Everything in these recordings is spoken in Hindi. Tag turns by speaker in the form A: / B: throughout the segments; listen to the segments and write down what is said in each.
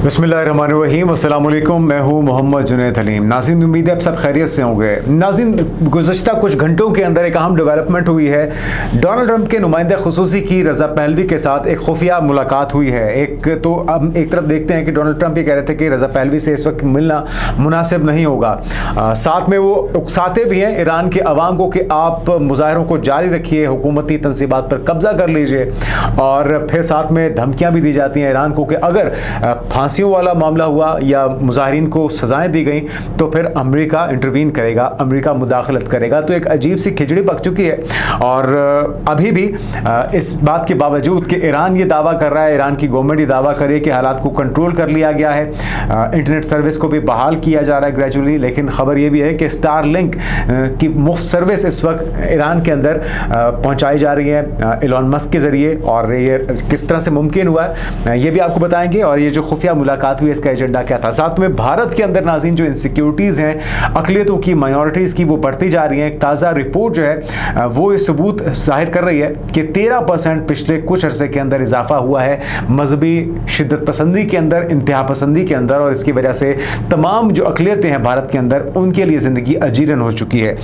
A: बिस्मिल्लाहिर्रहमानिर्रहीम, अस्सलाम वालेकुम। मैं हूँ मोहम्मद जुनैद हलीम। नाज़रीन, उम्मीद है आप सब खैरियत से होंगे। नाज़रीन, गुज़श्ता कुछ घंटों के अंदर एक अहम डेवलपमेंट हुई है। डोनाल्ड ट्रंप के नुमाइंदा खुसूसी की रज़ा पहलवी के साथ एक खुफिया मुलाकात हुई है। एक तरफ देखते हैं कि डोनाल्ड ट्रंप ये कह रहे थे कि रज़ा पहलवी से इस वक्त मिलना मुनासिब नहीं होगा। साथ में वो उकसाते भी हैं ईरान के अवाम को कि आप मुजाहरों को जारी रखिए, हुकूमती तनसीबात पर कब्जा कर लीजिए, और फिर साथ में धमकियाँ भी दी जाती हैं ईरान को कि अगर फांसियों वाला मामला हुआ या मुजाहिरीन को सजाएं दी गई तो फिर अमेरिका इंटरवीन करेगा, अमेरिका मुदाखलत करेगा। तो एक अजीब सी खिचड़ी पक चुकी है। और अभी भी इस बात के बावजूद कि ईरान ये दावा कर रहा है, ईरान की गवर्नमेंट ये दावा करे कि हालात को कंट्रोल कर लिया गया है, इंटरनेट सर्विस को भी बहाल किया जा रहा है ग्रेजुअली, लेकिन खबर ये भी है कि स्टारलिंक की मुफ्त सर्विस इस वक्त ईरान के अंदर पहुँचाई जा रही है एलोन मस्क के ज़रिए। और ये किस तरह से मुमकिन हुआ है ये भी आपको बताएंगे, और ये जो खुफिया मुलाकात हुई इसका एजेंडा क्या था। साथ में भारत के अंदर नाज़रीन जो इनसिक्योरिटीज़ हैं, अक़लियतों की, माइनॉरिटीज़ की, वो बढ़ती जा रही हैं। एक ताज़ा रिपोर्ट जो है वो ये सबूत ज़ाहिर कर रही है कि 13% पिछले कुछ अरसे के अंदर इजाफा हुआ है मजहबी शिद्दत पसंदी के अंदर, इंतहा पसंदी के अंदर, और इसकी वजह से तमाम जो अक़लियतें हैं भारत के अंदर उनके लिए ज़िंदगी अजीरन हो चुकी है।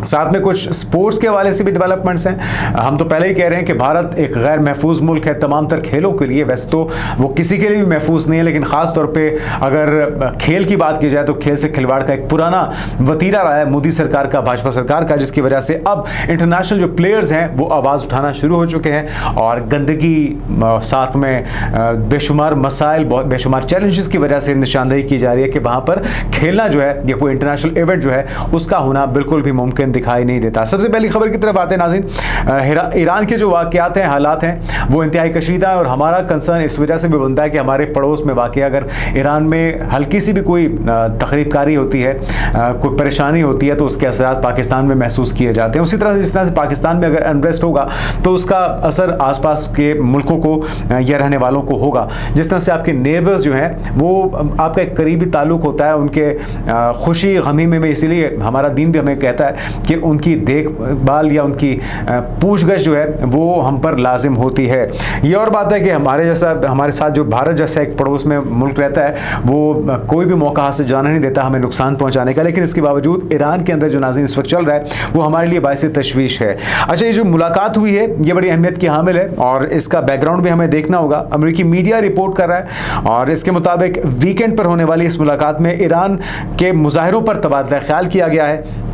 A: साथ में कुछ स्पोर्ट्स के हवाले से भी डेवलपमेंट्स हैं। हम तो पहले ही कह रहे हैं कि भारत एक गैर महफूज मुल्क है तमाम तर खेलों के लिए। वैसे तो वो किसी के लिए भी महफूज नहीं है, लेकिन ख़ास तौर पे अगर खेल की बात की जाए तो खेल से खिलवाड़ का एक पुराना वतीरा रहा है मोदी सरकार का, भाजपा सरकार का, जिसकी वजह से अब इंटरनेशनल जो प्लेयर्स हैं वो आवाज़ उठाना शुरू हो चुके हैं। और गंदगी, साथ में बेशुमार मसाइल, बहुत बेशुमार चैलेंजेस की वजह से निशानदेही की जा रही है कि वहाँ पर खेलना जो है या कोई इंटरनेशनल इवेंट जो है उसका होना बिल्कुल भी मुमकिन दिखाई नहीं देता। सबसे पहली खबर की तरफ आते हैं नाज़रीन। ईरान के जो वाक़यात हैं, हालात हैं, वो इंतहाई कशीदा है, और हमारा कंसर्न इस वजह से भी बनता है कि हमारे पड़ोस में वाक़या, अगर ईरान में हल्की सी भी कोई तकरीबकारी होती है, कोई परेशानी होती है, तो उसके असरात पाकिस्तान में महसूस किए जाते हैं। उसी तरह से जिस तरह से पाकिस्तान में अगर अनरेस्ट होगा तो उसका असर आसपास के मुल्कों को या रहने वालों को होगा। जिस तरह से आपके नेबर्स जो हैं वो आपका एक करीबी ताल्लुक़ होता है, उनके खुशी गमी में इसीलिए हमारा दीन भी हमें कहता है कि उनकी देखभाल या उनकी पूछगछ जो है वो हम पर लाजिम होती है। ये और बात है कि हमारे साथ जो भारत जैसा एक पड़ोस में मुल्क रहता है वो कोई भी मौका हाथ से जाना नहीं देता हमें नुकसान पहुंचाने का, लेकिन इसके बावजूद ईरान के अंदर जो नाज़रीन इस वक्त चल रहा है वो हमारे लिए बाइस तशवीश है। अच्छा, ये जो मुलाकात हुई है ये बड़ी अहमियत की हामिल है, और इसका बैकग्राउंड भी हमें देखना होगा। अमेरिकी मीडिया रिपोर्ट कर रहा है, और इसके मुताबिक वीकेंड पर होने वाली इस मुलाकात में ईरान के मुजाहिरों पर तबादला ख्याल किया गया है।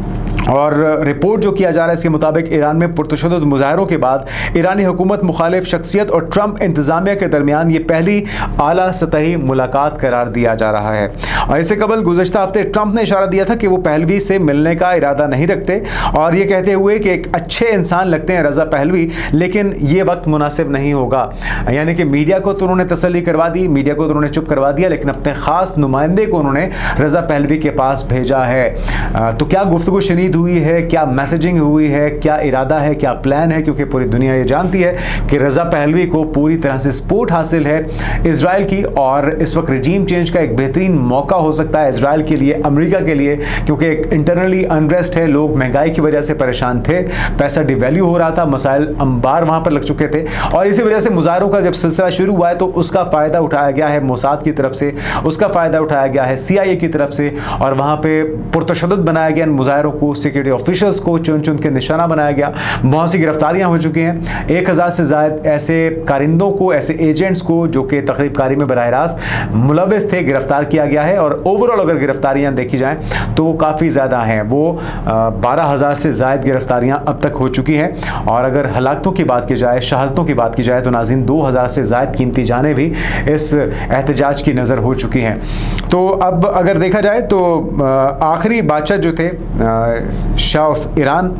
A: और रिपोर्ट जो किया जा रहा है इसके मुताबिक ईरान में पुरतशद्दुद मुजाहरों के बाद ईरानी हुकूमत, मुखालिफ शख्सियत और ट्रंप इंतज़ामिया के दरमियान ये पहली आला सतही मुलाकात करार दिया जा रहा है। और इससे कबल गुज़श्ता हफ्ते ट्रंप ने इशारा दिया था कि वो पहलवी से मिलने का इरादा नहीं रखते, और ये कहते हुए कि एक अच्छे इंसान लगते हैं रज़ा पहलवी, लेकिन ये वक्त मुनासिब नहीं होगा। यानी कि मीडिया को तो उन्होंने तसल्ली करवा दी, मीडिया को तो उन्होंने चुप करवा दिया, लेकिन अपने ख़ास नुमाइंदे को उन्होंने रज़ा पहलवी के पास भेजा है। तो क्या गुफ्तगू शनीद हुई है, क्या मैसेजिंग हुई है, क्या इरादा है, क्या प्लान है, क्योंकि पूरी दुनिया ये जानती है कि रज़ा पहलवी को पूरी तरह से सपोर्ट हासिल है इजराइल की, और इस वक्त रजीम चेंज का एक बेहतरीन मौका हो सकता है इजराइल के लिए, अमेरिका के लिए, क्योंकि एक इंटरनली अनरेस्ट है, लोग महंगाई की वजह से परेशान थे, पैसा डिवैल्यू हो रहा था, मसाइल अंबार वहाँ पर लग चुके थे, और इसी वजह से मुजाहरों का जब सिलसिला शुरू हुआ है तो उसका फ़ायदा उठाया गया है मोसाद की तरफ से, उसका फ़ायदा उठाया गया है CIA की तरफ से, और वहाँ पर पुरतशद्दुद बनाया गया मुजाहरों को, सिक्योरिटी ऑफिशर्स को चुन चुन के निशाना बनाया गया। बहुत सी गिरफ्तारियां हो चुकी हैं, 1000 से ज़्यादा ऐसे कारिंदों को, ऐसे एजेंट्स को जो कि तकरीबकारी में बराह रास्त मुलव्वस थे, गिरफ्तार किया गया है। और ओवरऑल अगर गिरफ्तारियां देखी जाएं तो काफ़ी ज़्यादा हैं, वो 12,000 से ज़ायद गिरफ्तारियां अब तक हो चुकी हैं। और अगर हलाकतों की बात की जाए, शहादतों की बात की जाए, तो नाज़रीन 2000 से ज़ायद कीमती जानें भी इस एहतजाज की नज़र हो चुकी हैं। तो अब अगर देखा जाए तो आखिरी बादशाह जो थे शाह ऑफ ईरान,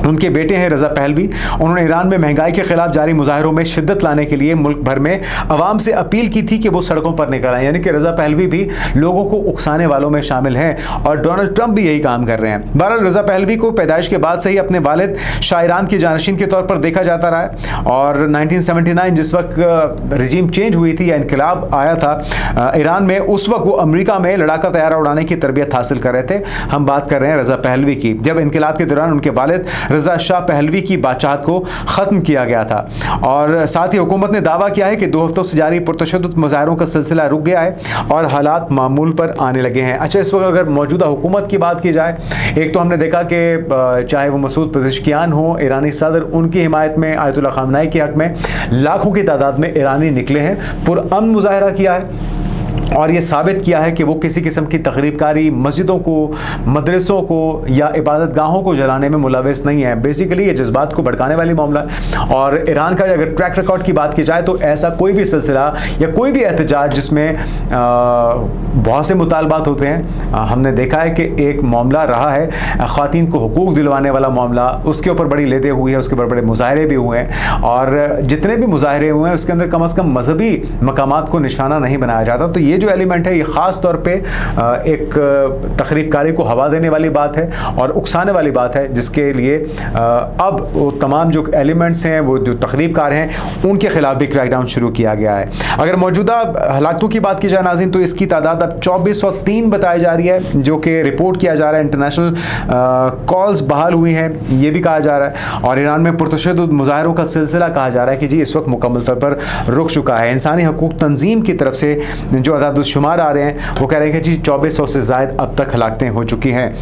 A: उनके बेटे हैं रज़ा पहलवी, उन्होंने ईरान में महंगाई के खिलाफ जारी मुजाहरों में शिद्दत लाने के लिए मुल्क भर में आवाम से अपील की थी कि वो सड़कों पर निकल आए। यानी कि रज़ा पहलवी भी लोगों को उकसाने वालों में शामिल हैं, और डोनाल्ड ट्रंप भी यही काम कर रहे हैं। बहरहाल रज़ा पहलवी को पैदाइश के बाद से ही अपने वालिद शाह ईरान की जानशीन के तौर पर देखा जाता रहा है, और 1979 जिस वक्त रजीम चेंज हुई थी या इनकलाब आया था ईरान में, उस वक्त वो अमेरिका में लड़ाका तैयारा उड़ाने की तरबियत हासिल कर रहे थे। हम बात कर रहे हैं रज़ा पहलवी की। जब इनकलाब के दौरान उनके वालिद रज़ा शाह पहलवी की बादशाहत को ख़त्म किया गया था। और साथ ही हुकूमत ने दावा किया है कि 2 हफ्तों से जारी पुरतशद्दुद मुजाहरों का सिलसिला रुक गया है और हालात मामूल पर आने लगे हैं। अच्छा, इस वक्त अगर मौजूदा हुकूमत की बात की जाए, एक तो हमने देखा कि चाहे वो मसूद पेज़ेश्कियान हो, ईरानी सदर, उनकी हिमायत में आयतुल्लाह ख़ामनेई के हक़ में लाखों की तादाद में ईरानी निकले हैं, पुरअमन मुजाहरा किया है और ये साबित किया है कि वो किसी किस्म की तखरीबकारी मस्जिदों को, मदरसों को या इबादत गाहों को जलाने में मुलविस नहीं है। बेसिकली ये जज्बात को भड़काने वाली मामला है। और ईरान का अगर ट्रैक रिकॉर्ड की बात की जाए तो ऐसा कोई भी सिलसिला या कोई भी एहतजाज जिसमें बहुत से मुतालबात होते हैं, हमने देखा है कि एक मामला रहा है ख़वातीन को हुकूक दिलवाने वाला मामला, उसके ऊपर बड़ी लेदे हुई है, उसके ऊपर बड़े मुजाहरे भी हुए हैं और जितने भी मुजाहरे हुए हैं उसके अंदर कम से कम मजहबी मकामात को निशाना नहीं बनाया जाता। तो ये जो एलिमेंट है ये ख़ास तौर पे एक तखरीबकारी को हवा देने वाली बात है और उकसाने वाली बात है, जिसके लिए अब वो तमाम जो एलिमेंट्स हैं, वो जो तखरीबकार हैं, उनके खिलाफ भी क्रैकडाउन शुरू किया गया है। अगर मौजूदा हलाकतों की बात की जाए नाज़रीन, तो इसकी तादाद अब 2403 बताई जा रही है, जो कि रिपोर्ट किया जा रहा है। इंटरनेशनल कॉल्स बहाल हुई हैं, ये भी कहा जा रहा है। और ईरान में पुरतशद्दुद मुजाहरों का सिलसिला कहा जा रहा है कि जी इस वक्त मुकम्मल तौर पर रुक चुका है। इंसानी हकूक़ तंजीम की तरफ से जो शुमार आ रहे हैं वो कह रहे हैं कि जी 2400 से ज़ायद अब तक हलाकतें हो चुकी हैं।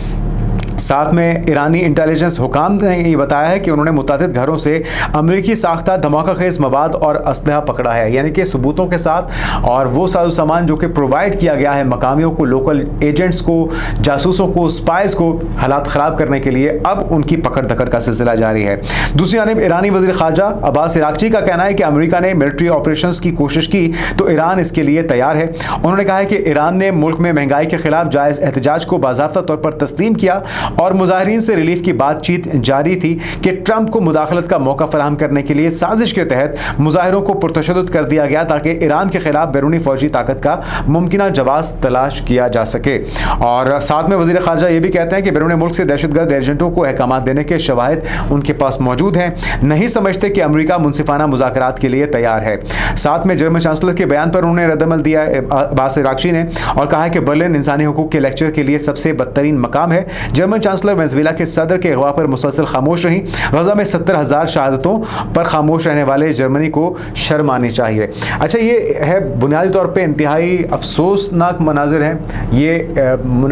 A: साथ में ईरानी इंटेलिजेंस हुकाम ने ये बताया है कि उन्होंने मुतादिद घरों से अमरीकी साख्ता धमाका खेज मवाद और असलहा पकड़ा है, यानी कि सबूतों के साथ। और वो साजो सामान जो कि प्रोवाइड किया गया है मकामियों को, लोकल एजेंट्स को, जासूसों को, स्पाइस को हालात ख़राब करने के लिए, अब उनकी पकड़ धकड़ का सिलसिला जारी है। दूसरी जानिब ईरानी वज़ीर ख़ारजा अब्बास इराक़ची का कहना है कि अमरीका ने मिलिट्री ऑपरेशंस की कोशिश की तो ईरान इसके लिए तैयार है। उन्होंने कहा है कि ईरान ने मुल्क में महंगाई के खिलाफ जायज़ एहतजाज को बाज़ाब्ता तौर पर तस्लीम किया और मुजाहिरीन से रिलीफ की बातचीत जारी थी कि ट्रंप को मुदाखलत का मौका फराहम करने के लिए साजिश के तहत मुजाहिरों को पुरतशद्दुद कर दिया गया ताकि ईरान के खिलाफ बैरूनी फौजी ताकत का मुमकिना जवाब तलाश किया जा सके। और साथ में वज़ीर ख़ारजा ये भी कहते हैं कि बैरून मुल्क से दहशतगर्द एजेंटों को अहकाम देने के शवाहिद उनके पास मौजूद हैं, नहीं समझते कि अमरीका मुनसिफाना मुज़ाकरात के लिए तैयार है। साथ में जर्मन चांसलर के बयान पर उन्होंने रद्दअमल दिया अब्बास इराक़ची ने और कहा है कि बर्लिन इंसानी हुकूक के लेक्चर के लिए सबसे बदतरीन मकाम है। जर्मन चांसलर वेनेज़ुएला के सदर के अगवा पर मुसलसल खामोश रही। गजा में 70,000 शहादतों पर खामोश रहने वाले जर्मनी को शर्म आनी चाहिए। अच्छा, ये है बुनियादी तौर पे इंतहाई अफसोसनाक मनाजिर हैं। ये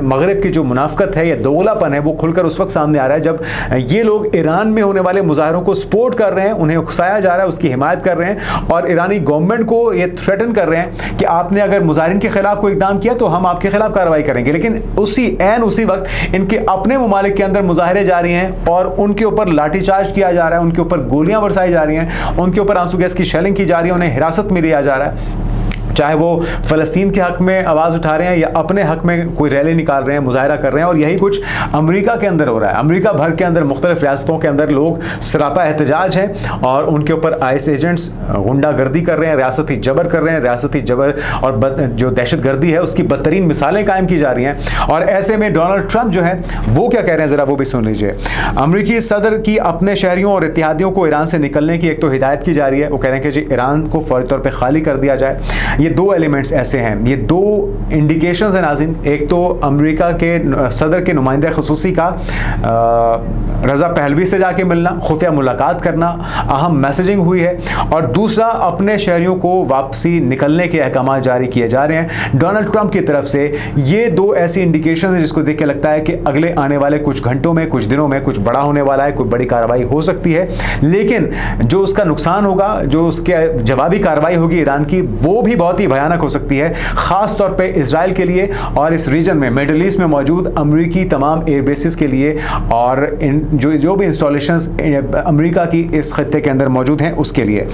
A: मगरब की जो मुनाफकत है या दोगलापन है वो खुलकर उस वक्त सामने आ रहा है जब ये लोग ईरान में होने वाले मुजाहरों को सपोर्ट कर रहे हैं, उन्हें उकसाया जा रहा है, उसकी हिमायत कर रहे हैं और ईरानी गवर्नमेंट को ये थ्रेटन कर रहे हैं कि आपने अगर मुजाहिरीन के खिलाफ कोई इकदाम किया तो हम आपके खिलाफ कार्रवाई करेंगे। लेकिन उसी वक्त इनके अपने मुमालिक के अंदर मुजाहरे जारी हैं और उनके ऊपर लाठीचार्ज किया जा रहा है, उनके ऊपर गोलियां बरसाई जा रही हैं, उनके ऊपर आंसू गैस की शेलिंग की जा रही है, उन्हें हिरासत में लिया जा रहा है। चाहे वो फ़लस्तीन के हक़ में आवाज़ उठा रहे हैं या अपने हक़ में कोई रैली निकाल रहे हैं, मुजाहरा कर रहे हैं। और यही कुछ अमेरिका के अंदर हो रहा है। अमेरिका भर के अंदर मुख्तलिफ रियासतों के अंदर लोग सरापा एहतजाज हैं और उनके ऊपर आईएस एजेंट्स गुंडागर्दी कर रहे हैं, रियासती जबर कर रहे हैं। रियासती जबर और जो दहशतगर्दी है उसकी बदतरीन मिसालें कायम की जा रही हैं। और ऐसे में डोनाल्ड ट्रंप जो है वो क्या कह रहे हैं, ज़रा वो भी सुन लीजिए। अमरीकी सदर की अपने शहरियों और इत्तेहादियों को ईरान से निकलने की एक तो हिदायत की जा रही है। वो कह रहे हैं कि जी ईरान को फौरी तौर पर खाली कर दिया जाए। ये दो एलिमेंट्स ऐसे हैं, ये दो इंडिकेशंस हैं नाज़रीन। एक तो अमेरिका के सदर के नुमाइंदे ख़ुसूसी का रज़ा पहलवी से जाके मिलना, खुफिया मुलाकात करना, अहम मैसेजिंग हुई है। और दूसरा अपने शहरियों को वापसी निकलने के अहकाम जारी किए जा रहे हैं डोनाल्ड ट्रंप की तरफ से। ये दो ऐसी इंडिकेशन हैं जिसको देख के लगता है कि अगले आने वाले कुछ घंटों में, कुछ दिनों में कुछ बड़ा होने वाला है, कोई बड़ी कार्रवाई हो सकती है। लेकिन जो उसका नुकसान होगा, जो उसके जवाबी कार्रवाई होगी ईरान की, वो भी बहुत ही भयानक हो सकती है, खास तौर पे इजराइल के लिए और इस रीजन में मिडिल ईस्ट में मौजूद अमेरिकी तमाम एयरबेसिस के लिए और जो भी इंस्टॉलेशंस अमेरिका की इस खत्ते के अंदर मौजूद हैं उसके लिए।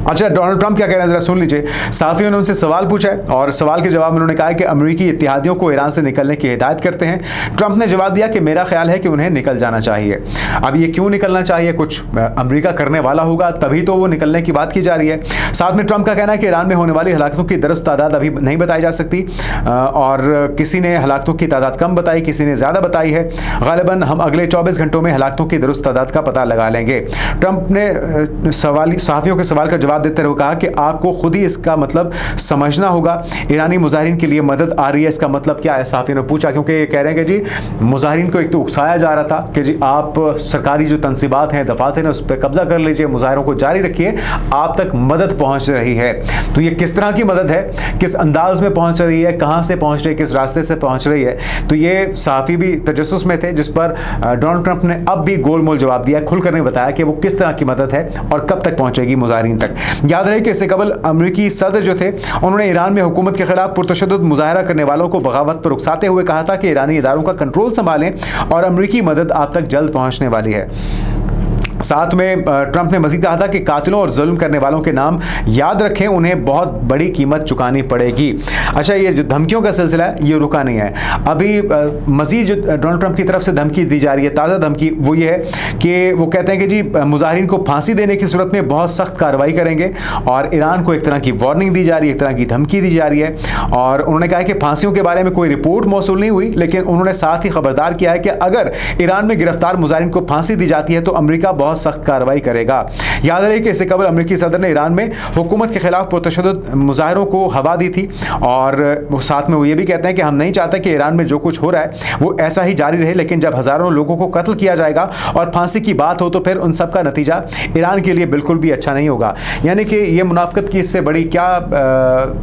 A: अच्छा, डोनाल्ड ट्रंप क्या कह रहे हैं, ज़रा सुन लीजिए। सहाफ़ियों ने उनसे सवाल पूछा है और सवाल के जवाब में उन्होंने कहा है कि अमेरिकी इत्तेहादियों को ईरान से निकलने की हिदायत करते हैं। ट्रंप ने जवाब दिया कि मेरा ख्याल है कि उन्हें निकल जाना चाहिए। अब ये क्यों निकलना चाहिए, कुछ अमेरिका करने वाला होगा तभी तो वो निकलने की बात की जा रही है। साथ में ट्रंप का कहना है कि ईरान में होने वाली हलाकतों की दुरुस्त तादाद अभी नहीं बताई जा सकती और किसी ने हलाकतों की तादाद कम बताई, किसी ने ज़्यादा बताई है। गालिबन हम अगले 24 घंटों में हलाकतों की दुरुस्त तादाद का पता लगा लेंगे। ट्रंप ने सहाफ़ियों के सवाल का जवाब जवाब देते हुए कहा कि आपको खुद ही इसका मतलब समझना होगा। ईरानी मुजाहिरीन के लिए मदद आ रही है, इसका मतलब क्या है, सहाफ़ी ने पूछा, क्योंकि ये कह रहे हैं कि जी मुजाहिरीन को एक तो उकसाया जा रहा था कि जी आप सरकारी जो तनसीबात हैं, दफातर हैं, उस पर कब्जा कर लीजिए, मुजाहिरों को जारी रखिए, आप तक मदद पहुंच रही है। तो ये किस तरह की मदद है, किस अंदाज में पहुंच रही है, कहां से पहुंच रही है, किस रास्ते से पहुंच रही है, तो ये सहाफ़ी भी तजस्सुस में थे, जिस पर डोनाल्ड ट्रंप ने अब भी गोलमोल जवाब दिया, खुलकर नहीं बताया कि वो किस तरह की मदद है और कब तक पहुंचेगी मुजाहिरीन तक। याद रहे कि इससे कबल अमेरिकी सदर जो थे, उन्होंने ईरान में हुकूमत के खिलाफ पुरतशद्दुद मुजाहरा करने वालों को बगावत पर उकसाते हुए कहा था कि ईरानी इदारों का कंट्रोल संभालें और अमेरिकी मदद आप तक जल्द पहुंचने वाली है। साथ में ट्रंप ने मज़ीद कहा था कि कातिलों और जुल्म करने वालों के नाम याद रखें, उन्हें बहुत बड़ी कीमत चुकानी पड़ेगी। अच्छा, ये जो धमकियों का सिलसिला है ये रुका नहीं है, अभी मज़ीद जो डोनाल्ड ट्रंप की तरफ से धमकी दी जा रही है, ताज़ा धमकी, वो ये है कि वो कहते हैं कि जी मुजाहिरीन को फांसी देने की सूरत में बहुत सख्त कार्रवाई करेंगे और ईरान को एक तरह की वार्निंग दी जा रही है, एक तरह की धमकी दी जा रही है। और उन्होंने कहा कि फांसियों के बारे में कोई रिपोर्ट मौसूल नहीं हुई, लेकिन उन्होंने साथ ही खबरदार किया है कि अगर ईरान में गिरफ्तार मुजाहिरीन को फांसी दी जाती है तो अमेरिका बहुत सख्त कार्रवाई करेगा। याद रहे कि इससे कबल अमेरिकी सदर ने ईरान में हुकूमत के खिलाफ पुरतशद्दुद मुजाहिरों को हवा दी थी और साथ में वो ये भी कहते हैं कि हम नहीं चाहते कि ईरान में जो कुछ हो रहा है वो ऐसा ही जारी रहे, लेकिन जब हजारों लोगों को कत्ल किया जाएगा और फांसी की बात हो तो फिर उन सब का नतीजा ईरान के लिए बिल्कुल भी अच्छा नहीं होगा। यानी कि ये मुनाफिकत की इससे बड़ी क्या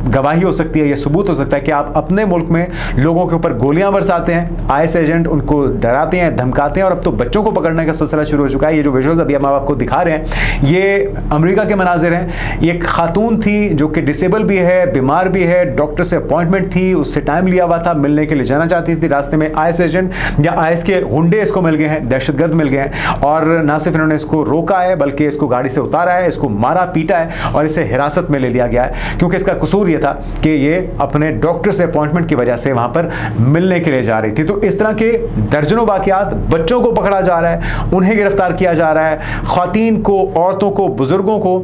A: गवाही हो सकती है, ये सबूत हो सकता है कि आप अपने मुल्क में लोगों के ऊपर गोलियां बरसाते हैं, आईएस एजेंट उनको डराते हैं, धमकाते हैं और अब तो बच्चों को पकड़ने का सिलसिला शुरू हो चुका है। ये जो विजुअल्स अभी हम आपको दिखा रहे हैं ये अमेरिका के मनाजिर हैं। एक खातून थी जो कि डिसेबल भी है, बीमार भी है, डॉक्टर से अपॉइंटमेंट थी, उससे टाइम लिया हुआ था, मिलने के लिए जाना चाहती थी, रास्ते में आईएस एजेंट या आईएस के गुंडे इसको मिल गए हैं, दहशतगर्द मिल गए हैं और ना सिर्फ इन्होंने इसको रोका है बल्कि इसको गाड़ी से उतारा है, इसको मारा पीटा है और इसे हिरासत में ले लिया गया है, क्योंकि इसका कसूर यह था कि ये अपने डॉक्टर से अपॉइंटमेंट की वजह से वहां पर मिलने के लिए जा रही थी। तो इस तरह के दर्जनों वाकयात, बच्चों को पकड़ा जा रहा है, उन्हें गिरफ्तार किया जा रहा है, ख्वातीन को, औरतों को, बुजुर्गों को।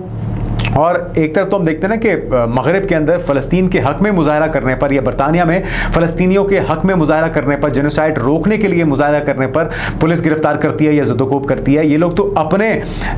A: और एक तरफ तो हम देखते हैं ना कि मगरिब के अंदर फ़लस्तीन के हक़ में मुजाहरा करने पर या बरतानिया में फ़लस्तीनियों के हक़ में मुजाहरा करने पर, जेनोसाइड रोकने के लिए मुजाहरा करने पर पुलिस गिरफ्तार करती है या ज़ुदोकोब करती है। ये लोग तो अपने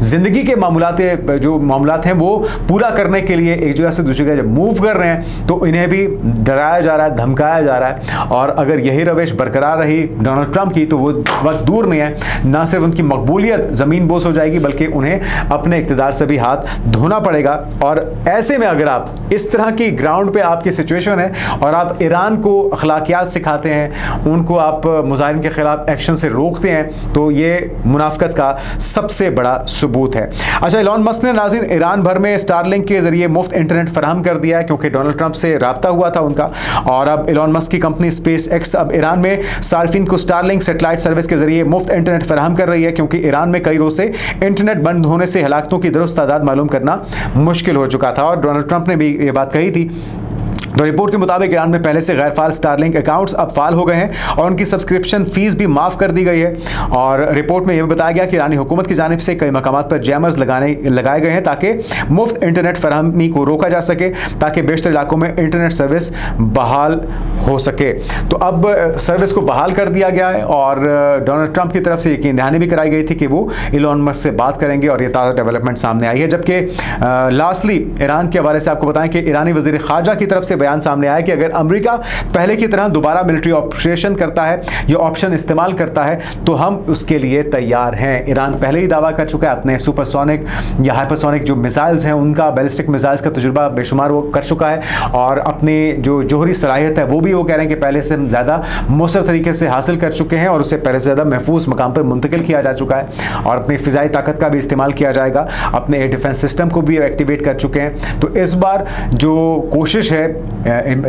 A: ज़िंदगी के जो मामलात हैं वो पूरा करने के लिए एक जगह से दूसरी जगह जब मूव कर रहे हैं तो इन्हें भी डराया जा रहा है, धमकाया जा रहा है। और अगर यही रविश बरकरार रही डोनाल्ड ट्रंप की तो वो वक्त दूर नहीं है, ना सिर्फ उनकी मकबूलियत ज़मीन बोस हो जाएगी बल्कि उन्हें अपने इक़्तिदार से भी हाथ धोना पड़ेगा। और ऐसे में अगर आप इस तरह की ग्राउंड पे आपकी सिचुएशन है और आप ईरान को अखलाकियात सिखाते हैं, उनको आप मुजाहिरीन के खिलाफ एक्शन से रोकते हैं, तो ये मुनाफिकत का सबसे बड़ा सबूत है। अच्छा, एलन मस्क ने नाज़रीन ईरान भर में स्टारलिंक के जरिए मुफ्त इंटरनेट फराहम कर दिया है, क्योंकि डोनाल्ड ट्रंप से राब्ता हुआ था उनका। और अब एलन मस्क की कंपनी स्पेस एक्स अब ईरान में सार्फिन को स्टारलिंक सेटेलाइट सर्विस के जरिए मुफ्त इंटरनेट फराहम कर रही है, क्योंकि ईरान में कई रोज से इंटरनेट बंद होने से हलाकतों की दुरुस्त तादाद मालूम करना मुश्किल हो चुका था। और डोनाल्ड ट्रंप ने भी ये बात कही थी। तो रिपोर्ट के मुताबिक ईरान में पहले से गैर फाल स्टारलिंक अकाउंट्स अब फाल हो गए हैं और उनकी सब्सक्रिप्शन फीस भी माफ़ कर दी गई है। और रिपोर्ट में यह भी बताया गया कि ईरानी हुकूमत की जानिब से कई मकामात पर जैमर्स लगाए गए हैं ताकि मुफ्त इंटरनेट फराहमी को रोका जा सके, ताकि बेशतर इलाकों में इंटरनेट सर्विस बहाल हो सके। तो अब सर्विस को बहाल कर दिया गया है और डोनाल्ड ट्रंप की तरफ से यकीन दहानी भी कराई गई थी कि वो एलन मस्क से बात करेंगे और ये ताज़ा डेवलपमेंट सामने आई है। जबकि लास्टली ईरान के हवाले से आपको बताएं कि ईरानी वज़ीर ख़ारजा की तरफ से बयान सामने आया कि अगर अमेरिका पहले की तरह दोबारा मिलिट्री ऑपरेशन करता है या ऑप्शन इस्तेमाल करता है तो हम उसके लिए तैयार हैं। ईरान पहले ही दावा कर चुका है, अपने सुपरसोनिक या हाइपरसोनिक जो मिसाइल्स हैं उनका, बैलिस्टिक मिसाइल्स का तजुर्बा बेशुमार वो कर चुका है और अपनी जो जोहरी सलाहियत है वो भी वो कह रहे हैं कि पहले से हम ज़्यादा मौसर तरीके से हासिल कर चुके हैं और उसे पहले से ज़्यादा महफूज मकाम पर मुंतकिल किया जा चुका है और अपनी फ़िज़ाई ताकत का भी इस्तेमाल किया जाएगा, अपने एयर डिफेंस सिस्टम को भी एक्टिवेट कर चुके हैं। तो इस बार जो कोशिश है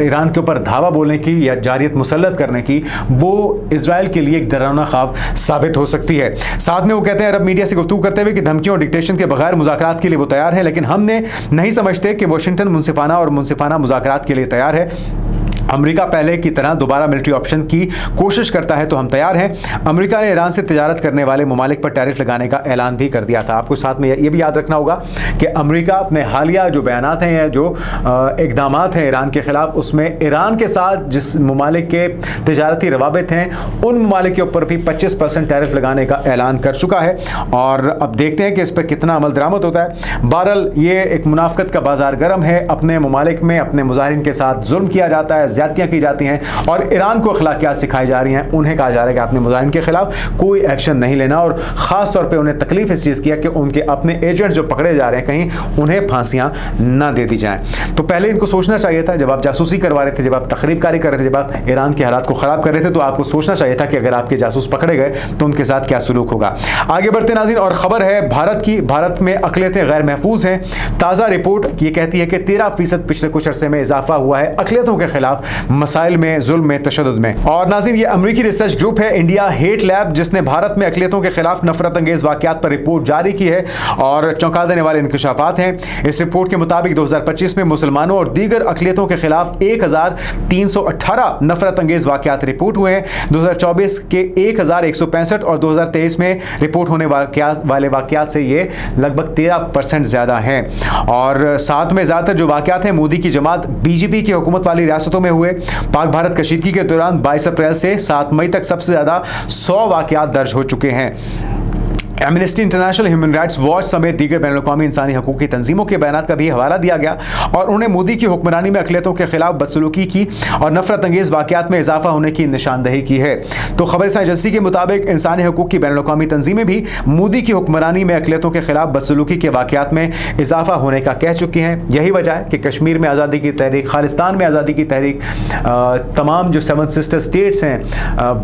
A: ईरान के ऊपर धावा बोलने की या जारियत मुसल्लत करने की, वो इजराइल के लिए एक डरावना ख्वाब साबित हो सकती है। साथ में वो कहते हैं अरब मीडिया से गुफ्तगू करते हुए कि धमकियों और डिक्टेशन के बगैर मुज़ाकरात के लिए वो तैयार है, लेकिन हमने नहीं समझते कि वाशिंगटन मुनसिफाना मुज़ाकरात के लिए तैयार है। अमेरिका पहले की तरह दोबारा मिलिट्री ऑप्शन की कोशिश करता है तो हम तैयार हैं। अमेरिका ने ईरान से तिजारत करने वाले ममालिक पर टैरिफ लगाने का ऐलान भी कर दिया था। आपको साथ में ये भी याद रखना होगा कि अमेरिका अपने हालिया जो बयानात हैं या जो इकदाम हैं ईरान के खिलाफ, उसमें ईरान के साथ जिस ममालिक के तिजारती रवाबित हैं उन ममालिक के ऊपर भी 25% टैरिफ लगाने का ऐलान कर चुका है। और अब देखते हैं कि इस पर कितना अमल दरामद होता है। बहरहाल ये एक मुनाफकत का बाजार गर्म है। अपने ममालिक में अपने मुजाहिरीन के साथ जुल्म किया जाता है, ज्यादतियाँ की जाती हैं और ईरान को अखलाकियात सिखाई जा रही हैं। उन्हें कहा जा रहा है कि अपने मुजाहिरीन के खिलाफ कोई एक्शन नहीं लेना और ख़ास तौर पे उन्हें तकलीफ इस चीज़ की है कि उनके अपने एजेंट जो पकड़े जा रहे हैं कहीं उन्हें फांसियां ना दे दी जाएं। तो पहले इनको सोचना चाहिए था, जब आप जासूसी करवा रहे थे, जब आप तखरीबकारी कर रहे थे, जब आप ईरान के हालात को ख़राब कर रहे थे, तो आपको सोचना चाहिए था कि अगर आपके जासूस पकड़े गए तो उनके साथ क्या सलूक होगा। आगे बढ़ते नाज़रीन, और ख़बर है भारत की। भारत में अक़लियतें गैर महफूज हैं। ताज़ा रिपोर्ट ये कहती है कि 13% पिछले कुछ अरसे में इजाफा हुआ है अक़लियतों के खिलाफ मसाइल में, जुल्म में, तशद्दुद में। और नाज़रीन, ये अमरीकी रिसर्च ग्रुप है इंडिया हेट लैब, जिसने भारत में अक़लियतों के खिलाफ नफरत अंगेज़ वाक़यात पर रिपोर्ट जारी की है और चौंका देने वाले इंकशाफात हैं। इस रिपोर्ट के मुताबिक 2025 में मुसलमानों और दीगर अक़लियतों के खिलाफ 1318 नफरत अंगेज़ वाक़यात रिपोर्ट हुए हैं। 2024 के 1165 और 2023 में रिपोर्ट होने वाले वाक़यात से ये लगभग 13% ज़्यादा हैं। और साथ में ज़्यादातर जो वाक़यात हैं मोदी की जमात बीजेपी की हुकूमत वाली रियासतों में हुए। पाक भारत कशीदगी के दौरान 22 अप्रैल से 7 मई तक सबसे ज़्यादा 100 वाक़यात दर्ज हो चुके हैं। Amnesty international, human rights watch समेत दीगर बैनुल-अक़वामी इंसानी हकूक़ की तंजीमों के बयानात का भी हवाला दिया गया और उन्होंने मोदी की हुक्मरानी में अक़लियतों के खिलाफ बदसलूकी की और नफरत अंगेज़ वाक़यात में इजाफा होने की निशानदही की है। तो खबर एजेंसी के मुताबिक इंसानी हकूक़ की बैनुल-अक़वामी तंजीमें भी मोदी की हुक्मरानी में अक़लियतों के खिलाफ बदसलूकी के वाक़यात में इजाफा होने का कह चुकी हैं। यही वजह है कि कश्मीर में आज़ादी की तहरीक, खालिस्तान में आज़ादी की तहरीक, तमाम जो 7 सिस्टर स्टेट्स हैं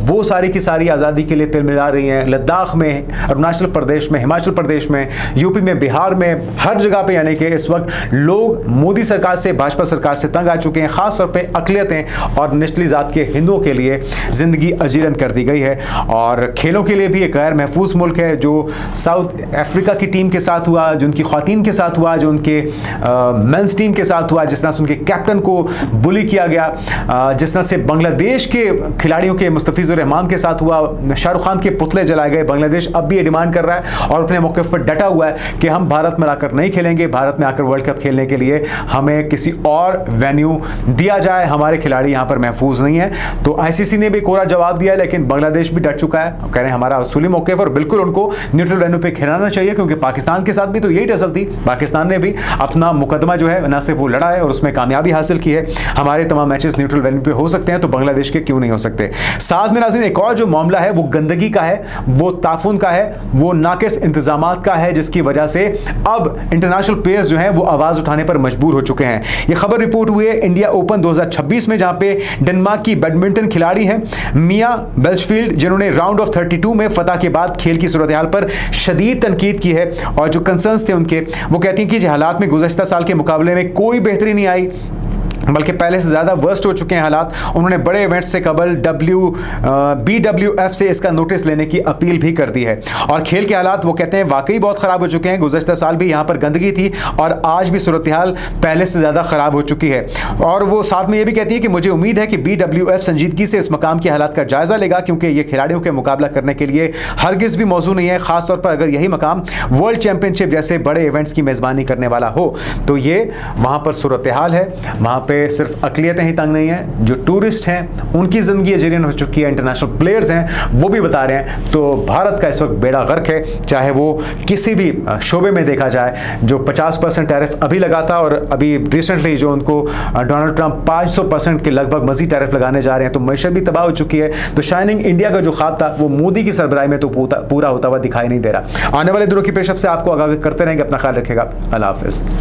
A: वो सारी की सारी आज़ादी के लिए तिलमिला रही हैं। लद्दाख में, अरुणाचल प्रदेश में, हिमाचल प्रदेश में, यूपी में, बिहार में, हर जगह पे यानी कि इस वक्त लोग मोदी सरकार से, भाजपा सरकार से तंग आ चुके हैं। खास तौर पे अक़लियतें और निचली जात के हिंदुओं के लिए ज़िंदगी अजीरन कर दी गई है। और खेलों के लिए भी एक गैर महफूज मुल्क है। जो साउथ अफ्रीका की टीम के साथ हुआ, जो उनकी ख़वातीन के साथ हुआ, जो उनके मेंस टीम के साथ हुआ, जिस तरह से उनके कैप्टन को बुली किया गया, जिस तरह से बांग्लादेश के खिलाड़ियों के मुस्तफ़िज़ुर रहमान के साथ हुआ, शाहरुख खान के पुतले जलाए गए। बांग्लादेश अब भी ये डिमांड कर रहा है और अपने मौक़िफ़ पर डटा हुआ है कि हम भारत में आकर नहीं खेलेंगे, भारत में आकर वर्ल्ड कप खेलने के लिए हमें किसी और वेन्यू दिया जाए, हमारे खिलाड़ी यहाँ पर महफूज नहीं है। तो आईसीसी ने भी कोरा जवाब दिया है, लेकिन बांग्लादेश भी डट चुका है, कह रहे हैं हमारा असूली मौक़िफ़ और बिल्कुल उनको न्यूट्रल वेन्यू पे खिलाना चाहिए, क्योंकि पाकिस्तान के साथ भी तो यही टसल थी। पाकिस्तान ने भी अपना मुकदमा जो है न सिर्फ वो लड़ा है और उसमें कामयाबी हासिल की है। हमारे तमाम मैचेस न्यूट्रल वेन्यू पे हो सकते हैं, तो बांग्लादेश के क्यों नहीं हो सकते। साथ में नाज़रीन, एक और जो मामला है वो गंदगी का है, वो ताफुन का है, वो नाकिस इंतजामात का है, जिसकी वजह से अब इंटरनेशनल प्लेयर्स जो हैं वो आवाज़ उठाने पर मजबूर हो चुके हैं। ये खबर रिपोर्ट हुई है इंडिया ओपन 2026 में, जहां पे डेनमार्क की बैडमिंटन खिलाड़ी हैं मिया बेल्शफील्ड, जिन्होंने राउंड ऑफ 32 में फतह के बाद खेल की सूरत हाल पर शदीद तनकीद की है और जो कंसर्न्स थे उनके, वो कहती हैं कि हालात में गुज़श्ता साल के मुकाबले में कोई बेहतरी नहीं आई, बल्कि पहले से ज़्यादा वर्स्ट हो चुके हैं हालात। उन्होंने बड़े इवेंट्स से कबल BWF से इसका नोटिस लेने की अपील भी कर दी है। और खेल के हालात वो कहते हैं वाकई बहुत ख़राब हो चुके हैं। गुज़श्ता साल भी यहाँ पर गंदगी थी और आज भी सूरत हाल पहले से ज़्यादा ख़राब हो चुकी है। और वो साथ में ये भी कहती है कि मुझे उम्मीद है कि BWF संजीदगी से इस मकाम की हालात का जायज़ा लेगा, क्योंकि ये खिलाड़ियों के मुकाबला करने के लिए हरगिज़ भी मौजू नहीं है। ख़ासतौर पर अगर यही मकाम वर्ल्ड चैम्पियनशिप जैसे बड़े इवेंट्स की मेज़बानी करने वाला हो, तो ये वहाँ पर सूरत हाल है। वहाँ पर सिर्फ अक़लियतें ही तंग नहीं हैं, जो टूरिस्ट हैं उनकी ज़िंदगी अजीरन हो चुकी है, इंटरनेशनल प्लेयर्स हैं वो भी बता रहे हैं। तो भारत का इस वक्त बेड़ा गर्क है, चाहे वो किसी भी शोबे में देखा जाए। जो 50% टैरिफ अभी लगा था और अभी रिसेंटली जो उनको डोनाल्ड ट्रंप 500% के लगभग मज़ीद टैरिफ लगाने जा रहे हैं, तो मैशत भी तबाह हो चुकी है। तो शाइनिंग इंडिया का जो ख्वाब था वो मोदी की सरबराही में तो पूरा होता हुआ दिखाई नहीं दे रहा। आने वाले दिनों की पेशरफ से आपको आगाह करते रहेंगे। अपना ख्याल रखेगा। अल्लाह हाफ़िज़।